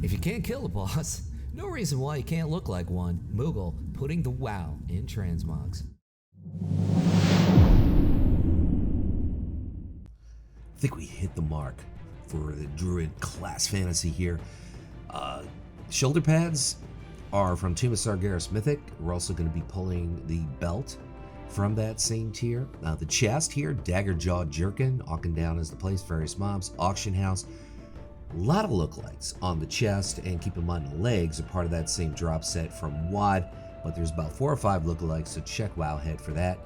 If you can't kill a boss, no reason why you can't look like one. Moogle putting the WoW in transmogs. I think we hit the mark for the Druid class fantasy here. Shoulder pads are from Tomb of Sargeras Mythic. We're also going to be pulling the belt from that same tier. The chest here, Dagger Jaw Jerkin, Auction Down is the place, various mobs, Auction House. A lot of lookalikes on the chest, and keep in mind the legs are part of that same drop set from WoD, but there's about 4 or 5 lookalikes, so check Wowhead for that.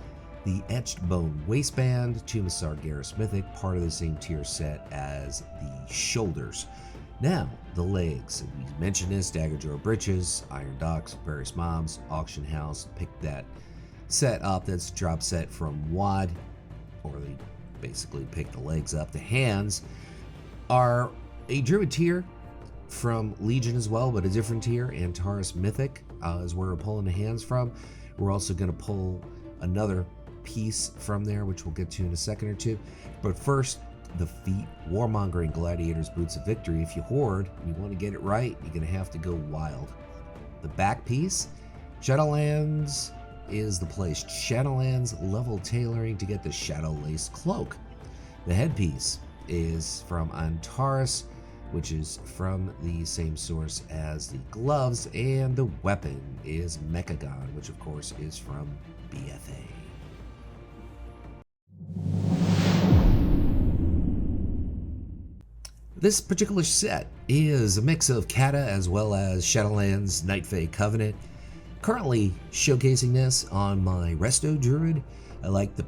The Etched Bone Waistband, Tomb of Sargeras Mythic, part of the same tier set as the shoulders. Now, the legs. We mentioned this, Dagger Jaw Breeches, Iron Docks, various mobs, Auction House, pick that set up. That's a drop set from WoD, or they basically pick the legs up. The hands are a Druid tier from Legion as well, but a different tier. Antares Mythic is where we're pulling the hands from. We're also going to pull another piece from there, which we'll get to in a second or two. But first, the feet, Warmongering Gladiator's Boots of Victory. If you hoard and you want to get it right, you're going to have to go wild. The back piece, Shadowlands is the place. Shadowlands level tailoring to get the Shadow Lace Cloak. The headpiece is from Antares, which is from the same source as the gloves, and the weapon is Mechagon, which of course is from BFA. This particular set is a mix of Cata as well as Shadowlands Night Fae Covenant. Currently showcasing this on my Resto Druid. I like the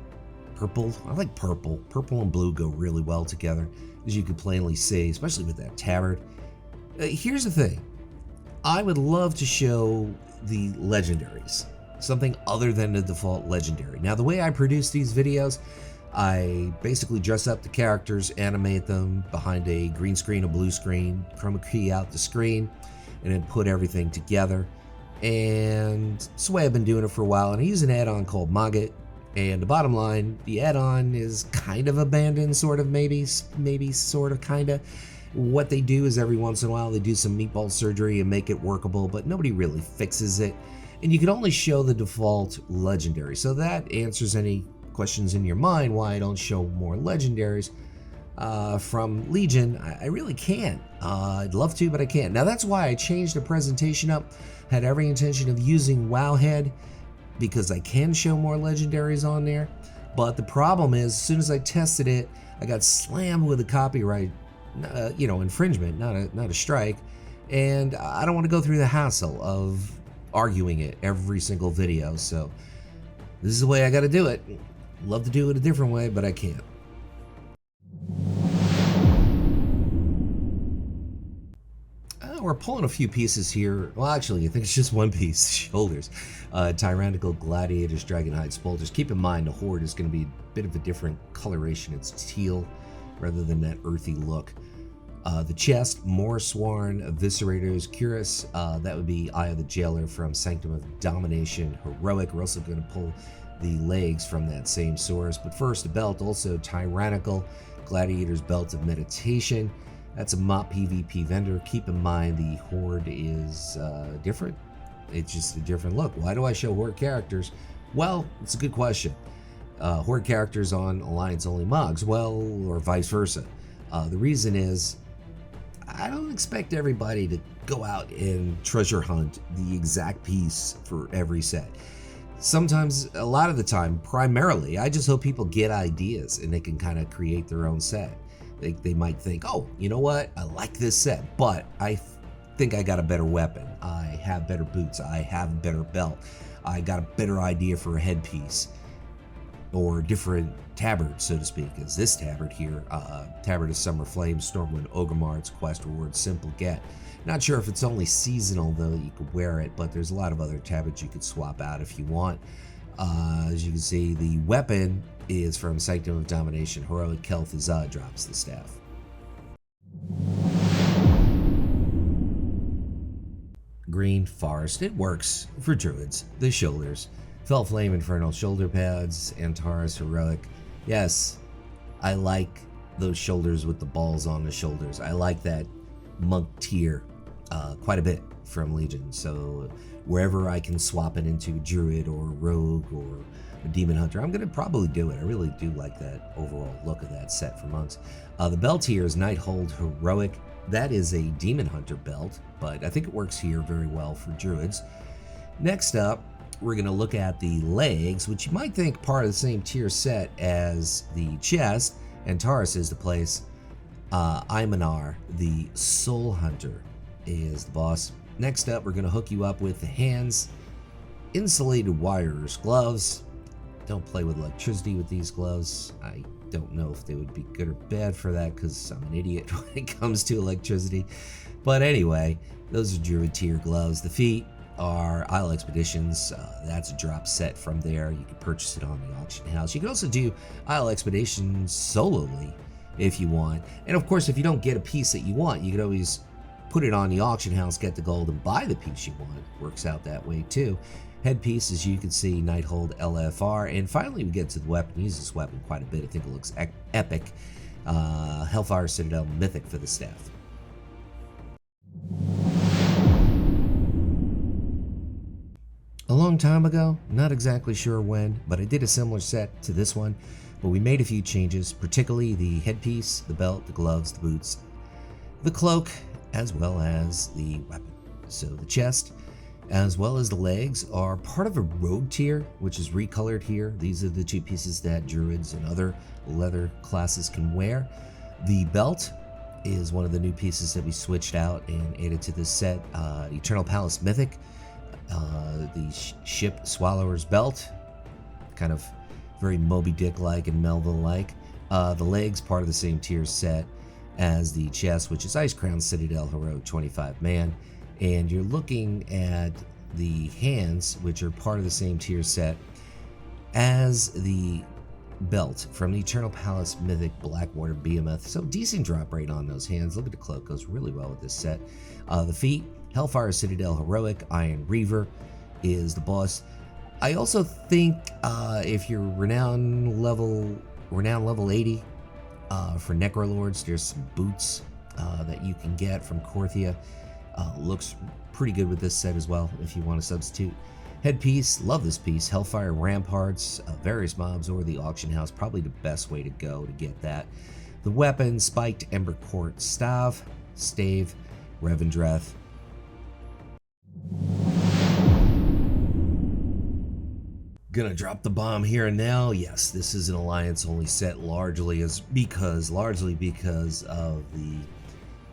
purple. I like purple. Purple and blue go really well together, as you can plainly see, especially with that tabard. Here's the thing. I would love to show the legendaries, something other than the default legendary. Now, the way I produce these videos, I basically dress up the characters, animate them behind a green screen, a blue screen, chroma key out the screen, and then put everything together. And it's the way I've been doing it for a while, and I use an add-on called Mogget. And the bottom line, the add-on is kind of abandoned, sort of, maybe, sort of, kind of. What they do is every once in a while they do some meatball surgery and make it workable, but nobody really fixes it. And you can only show the default legendary. So that answers any questions in your mind why I don't show more legendaries from Legion. I really can't. I'd love to, but I can't. Now that's why I changed the presentation up. Had every intention of using Wowhead, because I can show more legendaries on there. But the problem is, as soon as I tested it, I got slammed with a copyright, infringement, not a strike. And I don't want to go through the hassle of arguing it every single video. So this is the way I got to do it. Love to do it a different way, but I can't. We're pulling a few pieces here. Well, actually, I think it's just one piece, shoulders. Tyrannical Gladiators, Dragonhide Spolters. Keep in mind, the Horde is going to be a bit of a different coloration. It's teal rather than that earthy look. The chest, Morsworn, Eviscerators, Curus. That would be Eye of the Jailer from Sanctum of Domination, Heroic. We're also going to pull the legs from that same source. But first, the belt, also Tyrannical Gladiators Belt of Meditation. That's a MOP PvP vendor. Keep in mind the Horde is different. It's just a different look. Why do I show Horde characters? Well, it's a good question. Horde characters on Alliance only Mogs, well, or vice versa. The reason is I don't expect everybody to go out and treasure hunt the exact piece for every set. Sometimes, a lot of the time, primarily, I just hope people get ideas and they can kind of create their own set. They might think, oh, you know what? I like this set, but I think I got a better weapon. I have better boots. I have a better belt. I got a better idea for a headpiece. Or different tabard, so to speak, as this tabard here. Tabard of Summer Flame, Stormwind, Ogremar's Quest Reward, Simple Get. Not sure if it's only seasonal, though, that you could wear it, but there's a lot of other tabards you could swap out if you want. As you can see, the weapon is from Sanctum of Domination. Heroic Kel'Thuzad drops the staff. Green Forest, it works for druids. The shoulders. Fell Flame Infernal shoulder pads, Antares Heroic. Yes, I like those shoulders with the balls on the shoulders. I like that monk tier quite a bit from Legion. So wherever I can swap it into Druid or Rogue or a Demon Hunter, I'm going to probably do it. I really do like that overall look of that set for monks. The belt here is Nighthold Heroic. That is a Demon Hunter belt, but I think it works here very well for Druids. Next up, we're going to look at the legs, which you might think part of the same tier set as the chest, and Taurus is the place. Imanar, the Soul Hunter, is the boss. Next up, we're going to hook you up with the hands, insulated wires, gloves. Don't play with electricity with these gloves. I don't know if they would be good or bad for that because I'm an idiot when it comes to electricity. But anyway, those are Druid tier gloves. The feet are Isle Expeditions. That's a drop set from there. You can purchase it on the auction house. You can also do Isle Expeditions solely if you want. And of course, if you don't get a piece that you want, you could always put it on the auction house, get the gold, and buy the piece you want. Works out that way too. Headpiece, as you can see, Nighthold LFR. And finally, we get to the weapon. Use this weapon quite a bit. I think it looks epic. Hellfire Citadel Mythic for the staff. A long time ago, not exactly sure when, but I did a similar set to this one, but we made a few changes, particularly the headpiece, the belt, the gloves, the boots, the cloak, as well as the weapon. So the chest, as well as the legs, are part of a rogue tier, which is recolored here. These are the two pieces that druids and other leather classes can wear. The belt is one of the new pieces that we switched out and added to this set. Eternal Palace Mythic, the ship Swallower's Belt, kind of very Moby Dick-like and Melville-like. The legs, part of the same tier set as the chest, which is Ice Crown Citadel Heroic 25 man. And you're looking at the hands, which are part of the same tier set as the belt from the Eternal Palace Mythic Blackwater Behemoth. So decent drop rate on those hands. Look at the cloak, goes really well with this set. The feet, Hellfire Citadel Heroic, Iron Reaver is the boss. I also think if you're renown level 80 for Necrolords, there's some boots that you can get from Korthia. Looks pretty good with this set as well if you want to substitute. Headpiece, love this piece. Hellfire Ramparts, various mobs, or the auction house, probably the best way to go to get that. The weapon, Spiked Ember Court Stave, Revendreth. Gonna drop the bomb here and now. Yes, this is an alliance only set largely because of the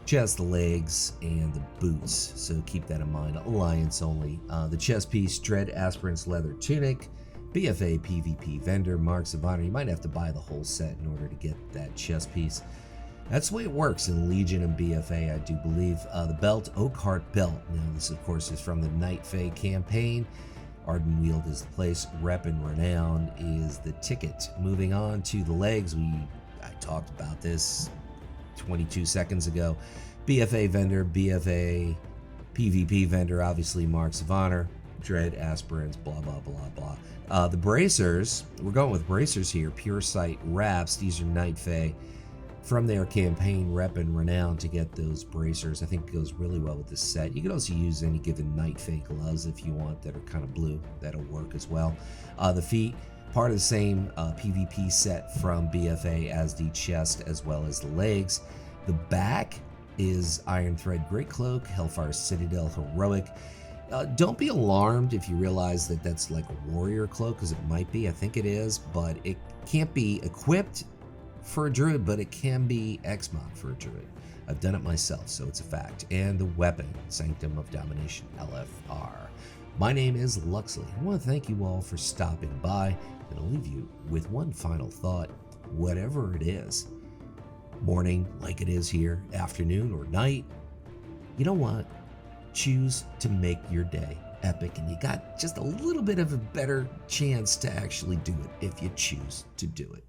chest, the legs, and the boots. So keep that in mind. Alliance only. The chest piece, Dread Aspirant's Leather Tunic, BFA PvP Vendor, Marks of Honor. You might have to buy the whole set in order to get that chest piece. That's the way it works in Legion and BFA, I do believe. The belt, Oakheart Belt. Now this, of course, is from the Night Fae campaign. Ardenweald is the place. Rep and Renown is the ticket. Moving on to the legs, I talked about this 22 seconds ago. BFA Vendor, BFA PvP Vendor, obviously Marks of Honor, Dread Aspirants, blah, blah, blah, blah. The bracers, we're going with bracers here. Pure Sight Wraps, these are Night Fae from their campaign, Rep and Renown, to get those bracers. I think it goes really well with this set. You can also use any given Night Fae gloves if you want that are kind of blue. That'll work as well. The feet, part of the same PvP set from BFA as the chest as well as the legs. The back is Iron Thread Great Cloak, Hellfire Citadel Heroic. Don't be alarmed if you realize that that's like a warrior cloak, because it might be. I think it is, but it can't be equipped for a druid, but it can be XMOG for a druid. I've done it myself, so it's a fact. And the weapon, Sanctum of Domination, LFR. My name is Luxeley. I want to thank you all for stopping by, and I'll leave you with one final thought. Whatever it is, morning like it is here, afternoon or night, you know what? Choose to make your day epic, and you got just a little bit of a better chance to actually do it if you choose to do it.